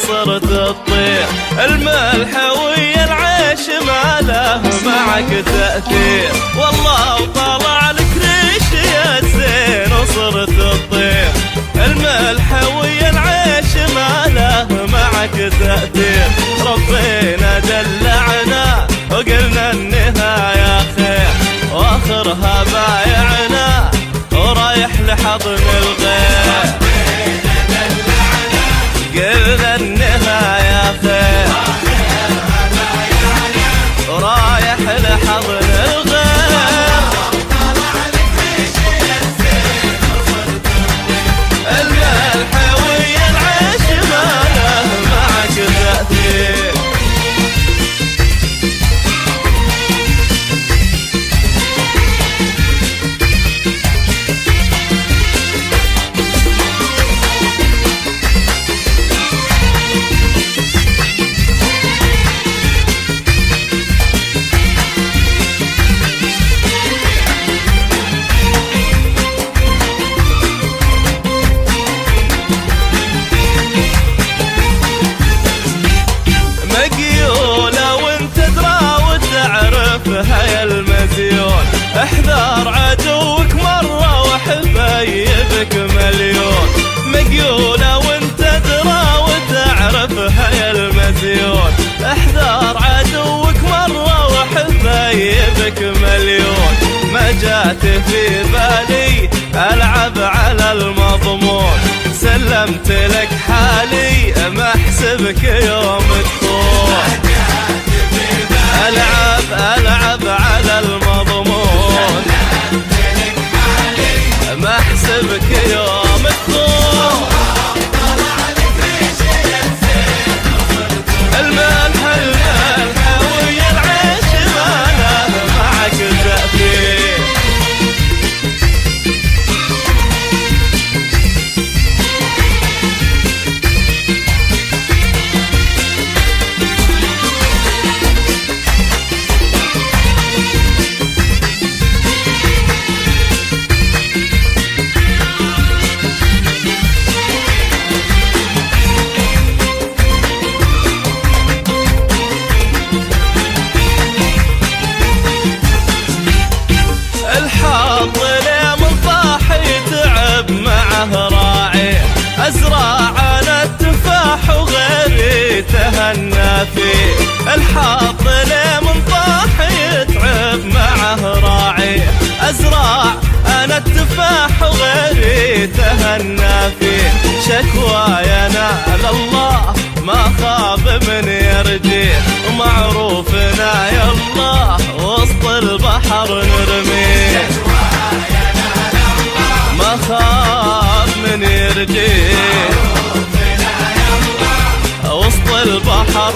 وصرت تطير. الملح ويا العيش ما له معك تأثير، والله وطلع لك ريش يا زين وصرت تطير. الملح ويا العيش ما له معك تأثير. ربنا دلعنا وقلنا النهاية خير، واخرها بايعنا ورايح لحضن الغير. قلنا النهاية خير ورايح لحضن الغير. الملح ويا العيش ما له معك تأثير. هيا المزيون احذر عدوك مرة وحبايبك مليون. مقيولة وانت تدرى وتعرف هيا المزيون احذر عدوك مرة وحبايبك مليون. ما جات في بالي العب على المضمون، سلمت لك حالي ما احسبك يوم تخون. ألعب على المضمون ما احسبك يوم تخون. الملح ويا العيش ما له معك تأثير. أزرع أنا التفاح وغيري تهنى فيه. الحظ ليه من طاح يتعب معه راعي. أزرع أنا التفاح وغيري تهنى فيه. شكواي أنا لله ما خاب من يرجيه، ومعروفنا يا الله وسط البحر نرميه. ما خاب من يرجيه وسط البحر